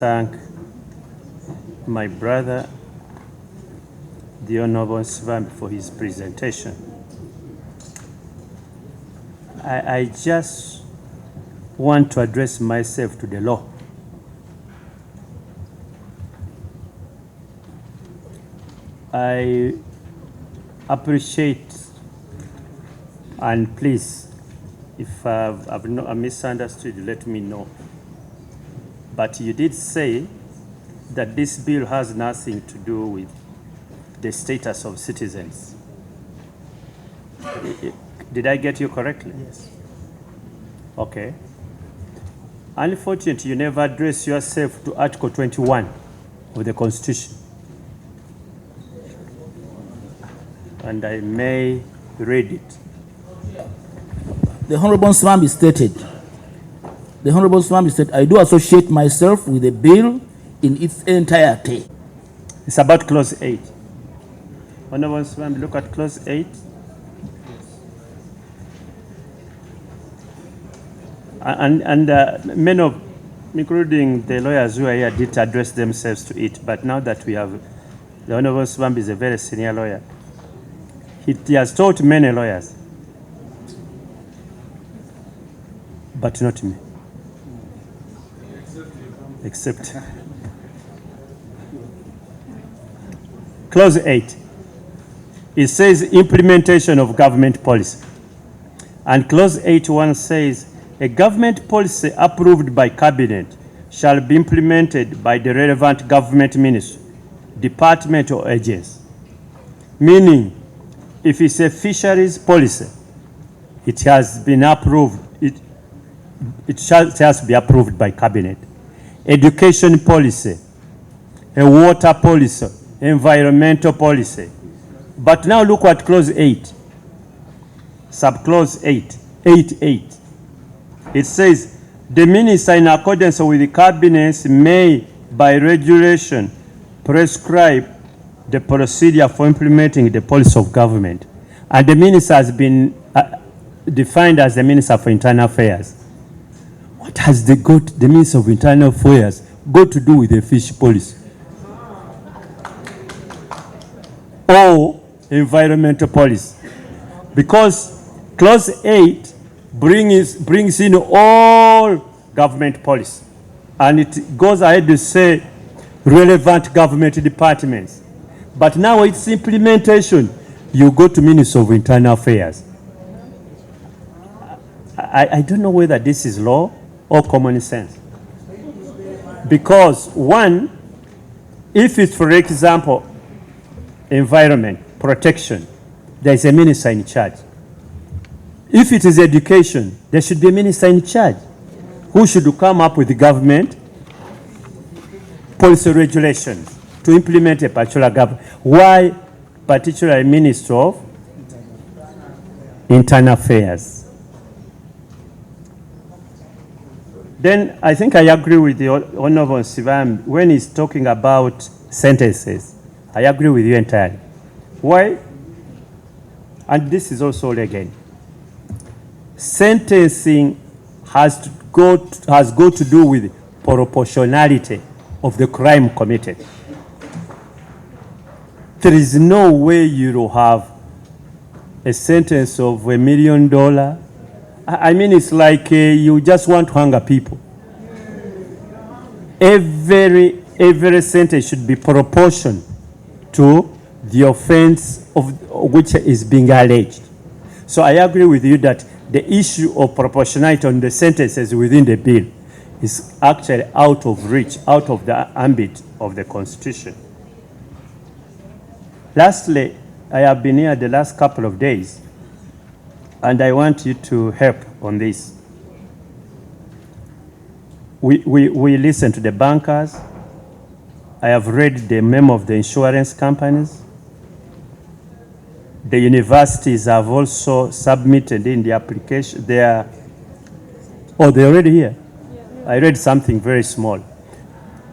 Thank my brother, the Honorable Nsibambi, for his presentation. I just want to address myself to the law. I appreciate, and please, if I've misunderstood, let me know. But you did say that this bill has nothing to do with the status of citizens. Did I get you correctly? Yes. Okay. Unfortunately, you never address yourself to Article 21 of the Constitution. And I may read it. The Honorable Nsibambi stated, I do associate myself with the bill in its entirety. It's about Clause 8. Honorable Nsibambi, look at Clause 8. And many of, including the lawyers who are here, did address themselves to it. But now that we have, the Honorable Nsibambi is a very senior lawyer. He has taught many lawyers, but not me. Except Clause 8. It says implementation of government policy. And Clause 8.1 says a government policy approved by cabinet shall be implemented by the relevant government ministry, department or agency. Meaning, if it's a fisheries policy, it has been approved, it has to be approved by cabinet. Education policy, a water policy, environmental policy. But now look at Clause 8, subclause 8.8. It says, the minister in accordance with the cabinet may, by regulation, prescribe the procedure for implementing the policy of government. And the minister has been defined as the Minister for Internal Affairs. What has the Minister of Internal Affairs got to do with the fish policy? Or environmental policy? Because Clause 8 brings in all government policy. And it goes ahead to say relevant government departments. But now its implementation, you go to Minister of Internal Affairs. I don't know whether this is law or common sense. Because one, if it's, for example, environment, protection, there is a minister in charge. If it is education, there should be a minister in charge who should come up with the government policy regulations to implement a particular government. Why particularly Minister of Internal Affairs? Then I think I agree with the Honorable Nsibambi when he's talking about sentences. I agree with you entirely. Why? And this is also again. Sentencing has got to do with proportionality of the crime committed. There is no way you will have a sentence of $1 million. I mean, it's like you just want to hang people. Every sentence should be proportional to the offense of which is being alleged. So I agree with you that the issue of proportionality on the sentences within the bill is actually out of reach, out of the ambit of the Constitution. Lastly, I have been here the last couple of days, and I want you to help on this. We listen to the bankers. I have read the memo of the insurance companies. The universities have also submitted in the application. They're already here. Yeah. I read something very small.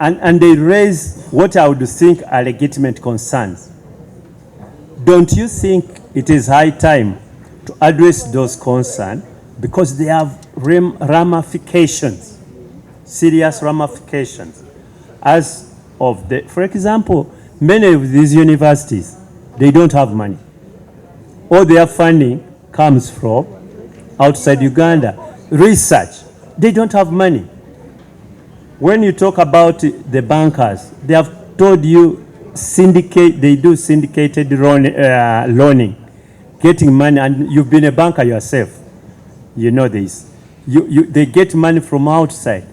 And they raise what I would think are legitimate concerns. Don't you think it is high time to address those concerns? Because they have ramifications, serious ramifications. as of the, for example, many of these universities, they don't have money. All their funding comes from outside Uganda. Research, they don't have money. When you talk about the bankers, they have told you they do syndicated loaning, getting money, and you've been a banker yourself. You know this. They get money from outside.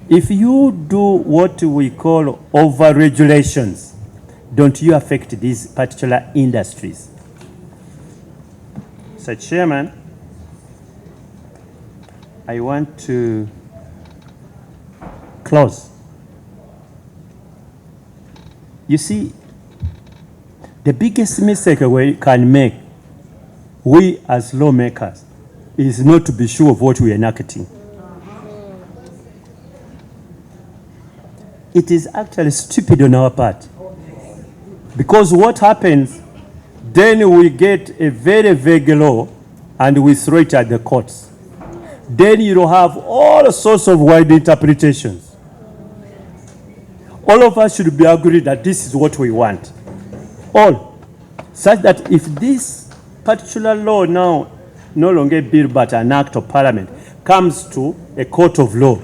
If you do what we call over-regulations, don't you affect these particular industries? So, Chairman, I want to close. You see, the biggest mistake we can make, we as lawmakers, is not to be sure of what we are enacting. It is actually stupid on our part. Because what happens, then we get a very vague law and we throw it at the courts. Then you have all sorts of wide interpretations. All of us should be agreed that this is what we want. All. Such that if this particular law now, no longer a bill but an act of parliament, comes to a court of law,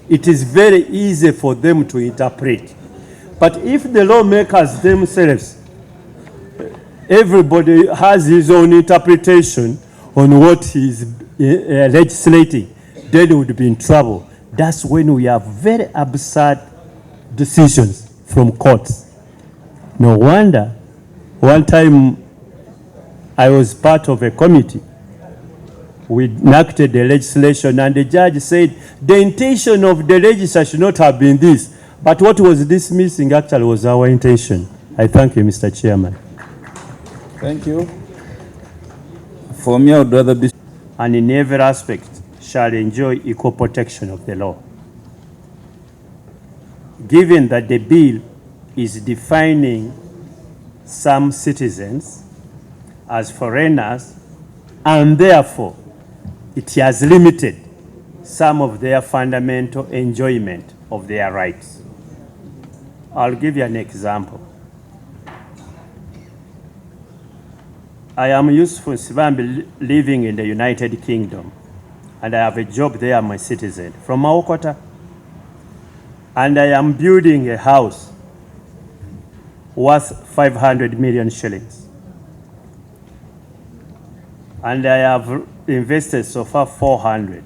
it is very easy for them to interpret. But if the lawmakers themselves, everybody has his own interpretation on what he is legislating, then we would be in trouble. That's when we have very absurd decisions from courts. No wonder, one time I was part of a committee. We enacted the legislation and the judge said the intention of the legislature should not have been this, but what was dismissing actually was our intention. I thank you, Mr. Chairman. Thank you. For me, I would rather be... And in every aspect shall enjoy equal protection of the law. Given that the bill is defining some citizens as foreigners, and therefore it has limited some of their fundamental enjoyment of their rights. I'll give you an example. I am Yusuf Nsibambi, living in the United Kingdom, and I have a job there. I'm a citizen from Maokota, and I am building a house worth 500 million shillings. And I have invested so far 400.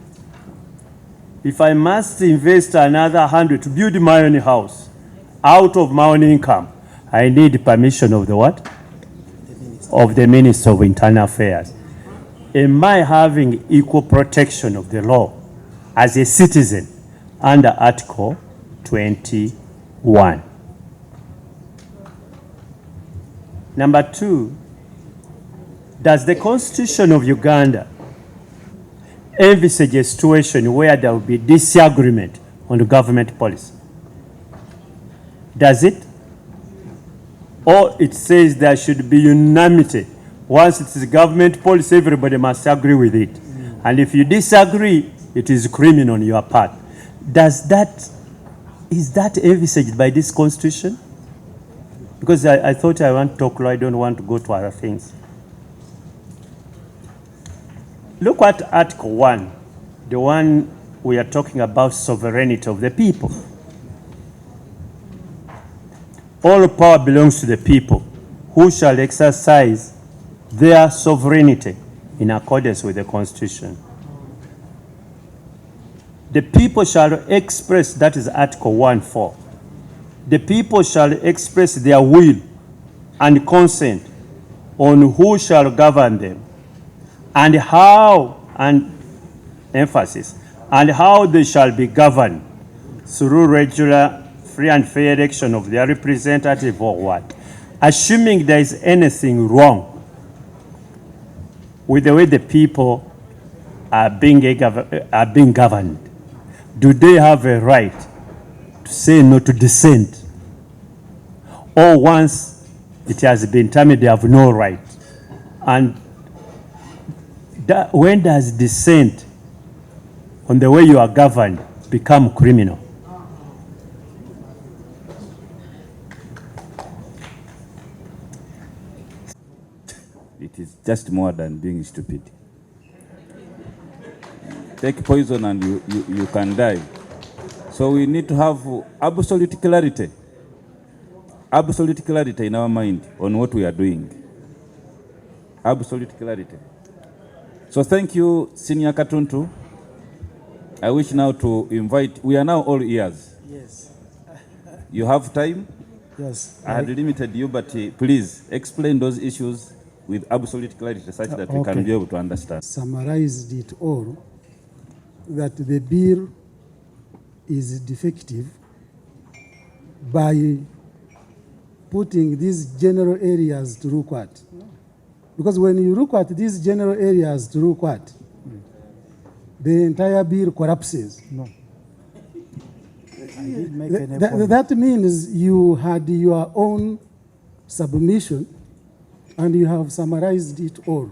If I must invest another 100 to build my own house out of my own income, I need permission of the what? Of the Minister of Internal Affairs. Am I having equal protection of the law as a citizen under Article 21? Number two, does the Constitution of Uganda envisage a situation where there will be disagreement on the government policy? Does it? Or it says there should be unanimity. Once it is government policy, everybody must agree with it. And if you disagree, it is criminal on your part. Is that envisaged by this Constitution? Because I thought I want to talk law, I don't want to go to other things. Look at Article 1, the one we are talking about sovereignty of the people. All power belongs to the people, who shall exercise their sovereignty in accordance with the Constitution. The people shall express, that is Article 1(4). The people shall express their will and consent on who shall govern them, and how, and emphasis, and how they shall be governed through regular, free and fair election of their representative or what. Assuming there is anything wrong with the way the people are being governed, do they have a right to say no to dissent? Or once it has been determined they have no right? And when does dissent on the way you are governed become criminal? It is just more than being stupid. Take poison and you can die. So we need to have absolute clarity in our mind on what we are doing. Absolute clarity. So thank you, Senior Katuntu. I wish now to invite, we are now all ears. Yes. You have time? Yes. I had limited you, but please explain those issues with absolute clarity such that we can be able to understand. Summarized it all, that the bill is defective by putting these general areas to look at. Because when you look at these general areas to look at, the entire bill collapses. No. I did make an point. That means you had your own submission and you have summarized it all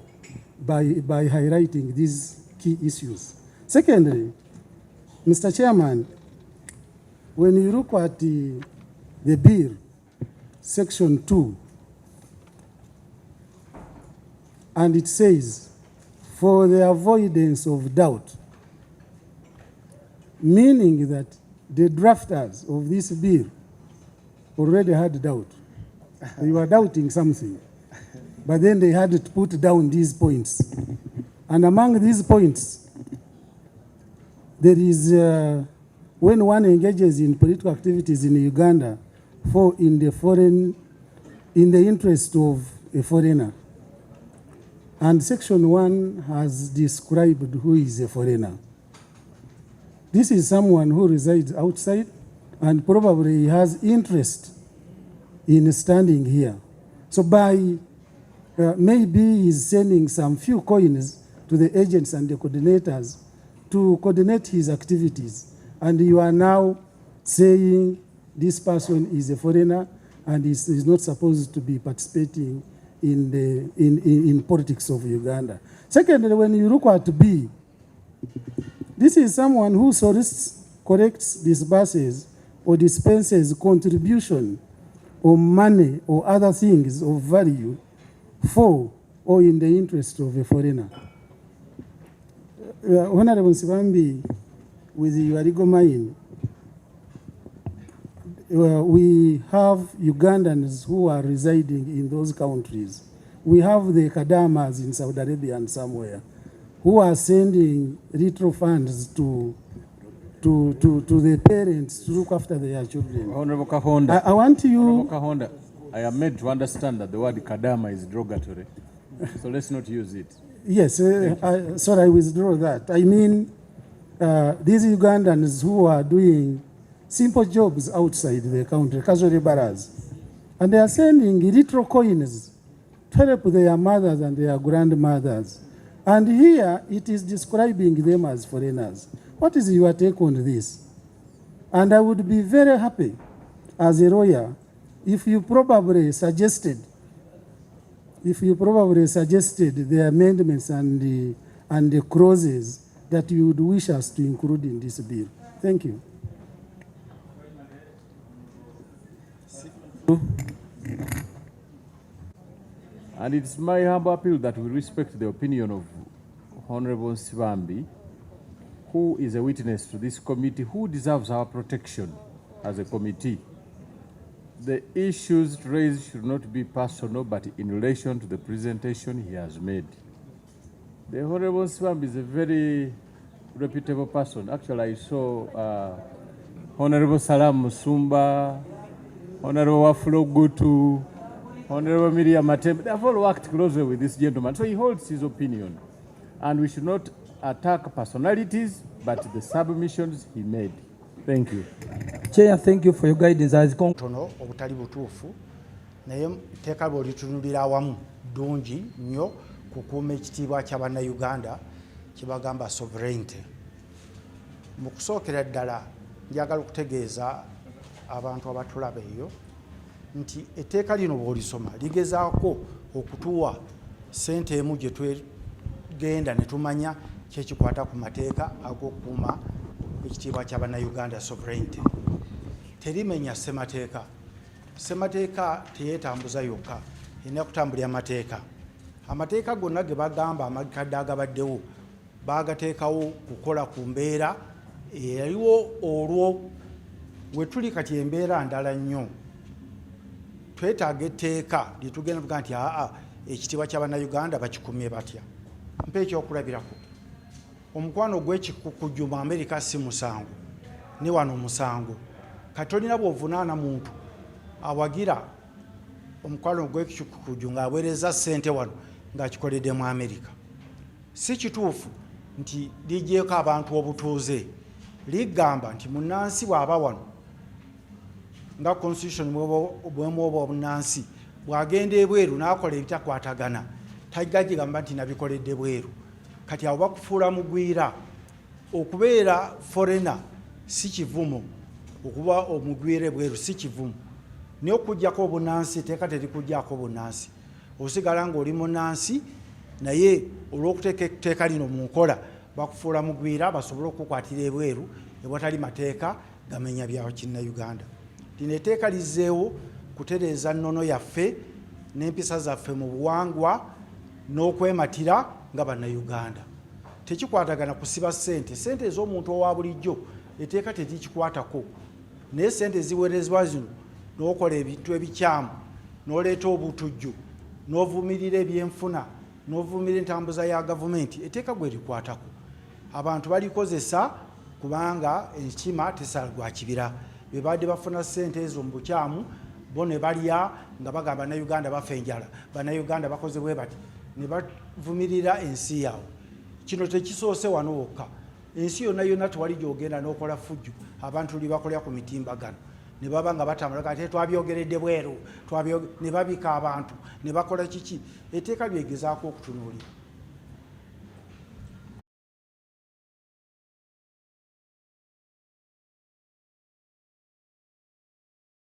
by highlighting these key issues. Secondly, Mr. Chairman, when you look at the bill, section 2, and it says, for the avoidance of doubt, meaning that the drafters of this bill already had doubt. They were doubting something, but then they had to put down these points. And among these points, there is, when one engages in political activities in Uganda, in the interest of a foreigner. And section 1 has described who is a foreigner. This is someone who resides outside and probably has interest in standing here. So by maybe he's sending some few coins to the agents and the coordinators to coordinate his activities. And you are now saying this person is a foreigner and is not supposed to be participating in politics of Uganda. Secondly, when you look at B, this is someone who solicits, collects, disburses, or dispenses contribution or money or other things of value for or in the interest of a foreigner. Honorable Nsibambi, with your legal mind, we have Ugandans who are residing in those countries. We have the Kadamas in Saudi Arabia and somewhere who are sending little funds to the parents to look after their children. Honorable Kahonda. I want you... Honorable Kahonda, I am made to understand that the word Kadama is derogatory. So let's not use it. Yes, sorry, I withdraw that. I mean, these Ugandans who are doing simple jobs outside the country, casual laborers, and they are sending little coins to help their mothers and their grandmothers. And here it is describing them as foreigners. What is your take on this? And I would be very happy as a lawyer if you probably suggested the amendments and the clauses that you would wish us to include in this bill. Thank you. And it's my humble appeal that we respect the opinion of Honorable Nsibambi, who is a witness to this committee, who deserves our protection as a committee. The issues raised should not be personal, but in relation to the presentation he has made. The Honorable Nsibambi is a very reputable person. Actually, I saw Honorable Salam Musumba, Honorable Wafulo Gutu, Honorable Miriam Matembe. They have all worked closely with this gentleman, so he holds his opinion. And we should not attack personalities, but the submissions he made. Thank you. Chair, thank you for your guidance. Tono obutali butuufu naye teeka bw'olitunulira awamu ddungi nnyo kukuuma ekitiibwa ky'Abannayuganda kye bagamba sovereignty. Mu kusookera ddala njagala okutegeeza abantu abatulaba eyo nti etteeka lino bw'olisoma ligezaako okutuwa ssente emu gye twegenda ne tumanya kyekikwata ku mateeka ag'okukuuma ekitiibwa ky'Abannayuganda sovereignty. Terimenya ssemateeka. Ssemateeka teyeetambuza yokka, erina kutambulira mateeka. amateeka gonna ge bagamba amakadde agabaddewo bagateekawo kukola ku mbeera eyaliwo olwo we tuli kati embeera ndala nnyo twetaaga etteeka lyetugenda tuga nti ekitiibwa ky'abannayuganda bakikumye batya. Mpa ekyokulabirako omukwano gw'ekikukujju mu Amerika si musango ne wano musango kati olina bw'ovunaana muntu awagira omukwano gw'ekikukujju ng'aweereza ssente wano ng'akikoledde mu Amerika. Si kituufu nti ligyeko abantu obutuuze ligamba nti munnansi bw'aba wano nga constitution bwemwoba obunnansi bw'agenda ebweru n'akola ebitakwatagana tajja gigamba nti nabikoledde bweru. Kati abo bakufuula mugwira. Okubeera foreigner si kivumo, okuba omugwire bweru si kivumo. Naye okujjako obunnansi teeka terikujjako obunnansi. Osigala ng'oli munnansi naye olw'okuteeka etteeka lino mu nkola bakufuula mugwira basobole okukwatira ebweru ewatali mateeka gamenya bya kinnayuganda. Lino etteeka lizzeewo kutereeza nnono yaffe n'empisa zaffe mu buwangwa n'okwematira nga bannayuganda. Tekikwatagana kusiba ssente. Ssente ez'omuntu owa bulijjo etteeka terikikwatako. Naye ssente eziweerezebwa zino n'okola ebintu ebikyamu n'oleeta obutujju n'ovumirira ebyenfuna n'ovumirira entambuza ya gavumenti etteeka gwe likwatako. Abantu balikozesa kubanga enkima tesalagwa kibira. Be badde bafuna ssente ezo mu bukyamu bo ne balya nga bagamba bannayuganda bafa enjala, bannayuganda bakoze bwe bati ne bavumirira ensi yaabwe. Kino tekisoose wano wokka. Ensi yonna yonna tewali gy'ogenda n'okola fujju abantu li bakolera ku mitimbagano ne baba nga batambula kati twabyogeredde bweru ne babika abantu ne bakola kiki. Etteeka lyegezaako okutunuulira